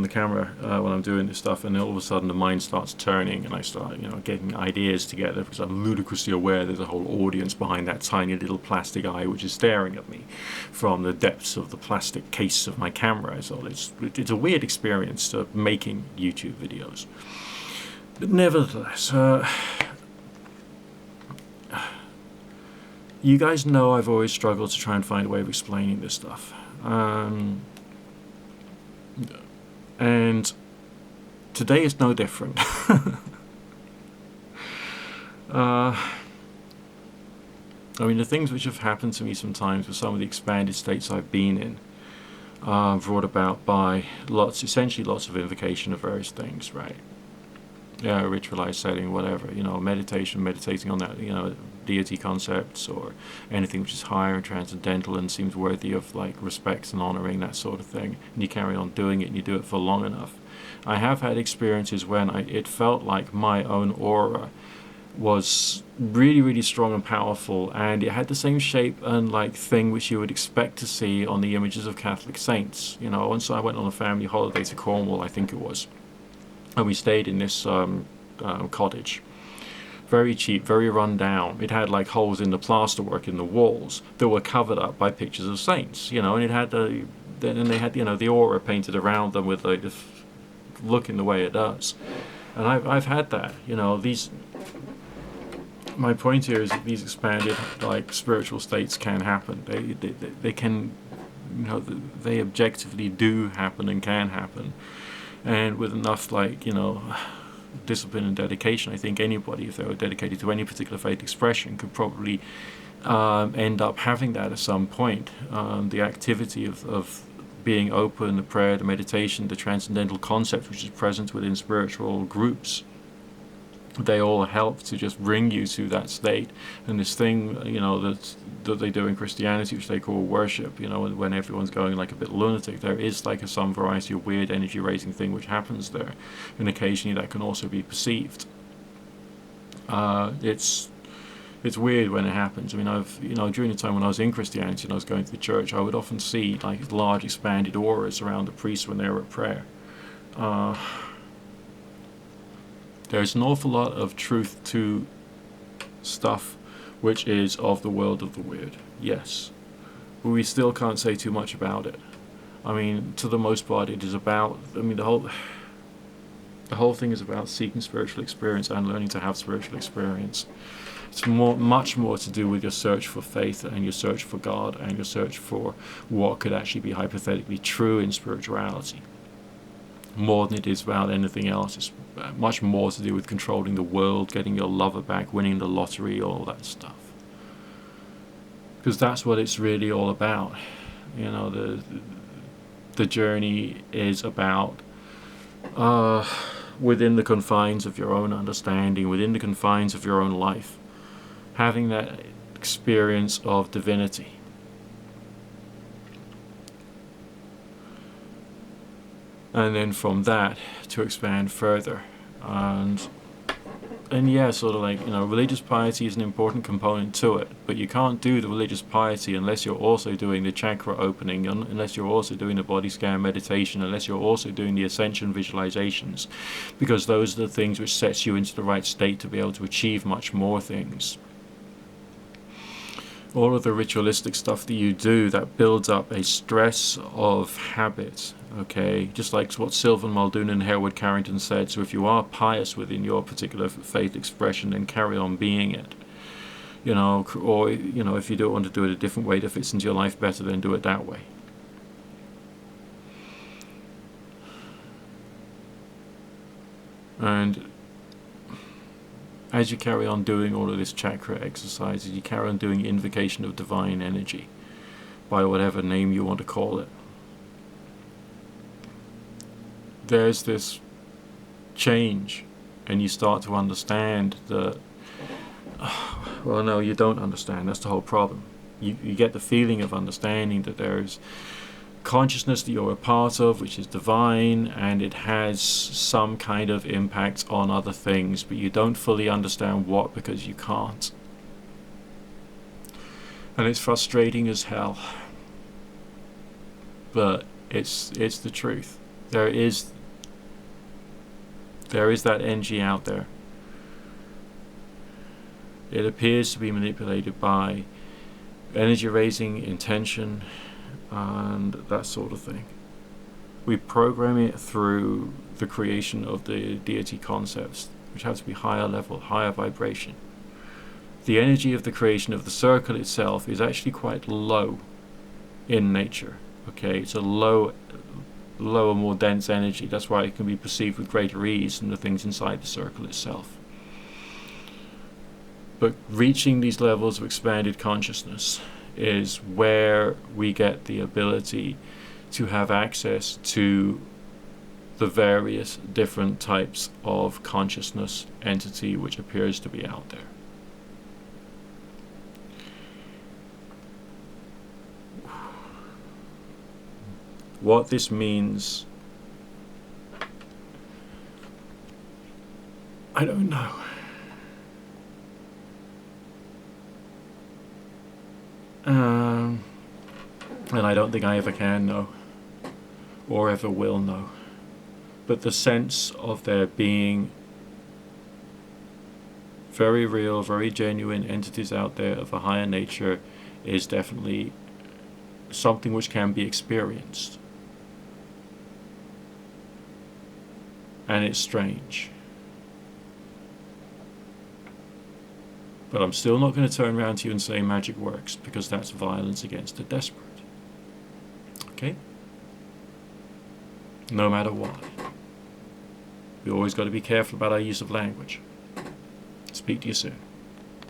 on the camera when I'm doing this stuff, and then all of a sudden the mind starts turning, and I start, getting ideas together because I'm ludicrously aware there's a whole audience behind that tiny little plastic eye which is staring at me from the depths of the plastic case of my camera. So it's a weird experience making YouTube videos. But nevertheless, you guys know I've always struggled to try and find a way of explaining this stuff. And today is no different. The things which have happened to me sometimes with some of the expanded states I've been in, brought about by essentially lots of invocation of various things, right? Yeah, ritualized setting, whatever, meditating on that, deity concepts or anything which is higher and transcendental and seems worthy of respect and honoring, that sort of thing. And you carry on doing it and you do it for long enough. I have had experiences when it felt like my own aura was really, really strong and powerful, and it had the same shape and thing which you would expect to see on the images of Catholic saints. Once I went on a family holiday to Cornwall, I think it was, and we stayed in this cottage. Very cheap, very run down. It had holes in the plasterwork in the walls that were covered up by pictures of saints, and it had they had the aura painted around them with the look in the way it does. And I've had that, these. My point here is that these expanded spiritual states can happen. They can, they objectively do happen and can happen. And with enough discipline and dedication, I think anybody, if they were dedicated to any particular faith expression, could probably end up having that at some point. The activity of being open, the prayer, the meditation, the transcendental concept which is present within spiritual groups, they all help to just bring you to that state. And this thing, that they do in Christianity, which they call worship, when everyone's going a bit lunatic, there is some variety of weird energy raising thing which happens there, and occasionally that can also be perceived. It's weird when it happens. I've during the time when I was in Christianity and I was going to the church, I would often see large expanded auras around the priests when they were at prayer. There's an awful lot of truth to stuff which is of the world of the weird, yes. But we still can't say too much about it. To the most part, it is about, the whole thing is about seeking spiritual experience and learning to have spiritual experience. It's much more to do with your search for faith and your search for God and your search for what could actually be hypothetically true in spirituality. More than it is about anything else. It's much more to do with controlling the world, getting your lover back, winning the lottery, all that stuff. Because that's what it's really all about. The journey is about within the confines of your own understanding, within the confines of your own life, having that experience of divinity. And then from that to expand further. And yeah, sort of religious piety is an important component to it, but you can't do the religious piety unless you're also doing the chakra opening, unless you're also doing the body scan meditation, unless you're also doing the ascension visualizations, because those are the things which sets you into the right state to be able to achieve much more things. All of the ritualistic stuff that you do, that builds up a stress of habit, okay? Just like what Sylvan Muldoon and Hereward Carrington said, so if you are pious within your particular faith expression, then carry on being it. Or, if you don't want to do it a different way that fits into your life better, then do it that way. And as you carry on doing all of this chakra exercises, you carry on doing invocation of divine energy, by whatever name you want to call it. There's this change, and you start to understand that, well, no, you don't understand, that's the whole problem. You get the feeling of understanding that there's consciousness that you're a part of, which is divine, and it has some kind of impact on other things, but you don't fully understand what, because you can't. And it's frustrating as hell, but it's the truth. There is that energy out there. It appears to be manipulated by energy raising intention and that sort of thing. We program it through the creation of the deity concepts, which have to be higher level, higher vibration. The energy of the creation of the circle itself is actually quite low in nature. Okay, it's a lower, more dense energy. That's why it can be perceived with greater ease than the things inside the circle itself. But reaching these levels of expanded consciousness is where we get the ability to have access to the various different types of consciousness entity which appears to be out there. What this means, I don't know. And I don't think I ever can know, or ever will know. But the sense of there being very real, very genuine entities out there of a higher nature is definitely something which can be experienced. And it's strange. But I'm still not going to turn around to you and say magic works, because that's violence against the desperate. Okay? No matter what. We always got to be careful about our use of language. Speak to you soon.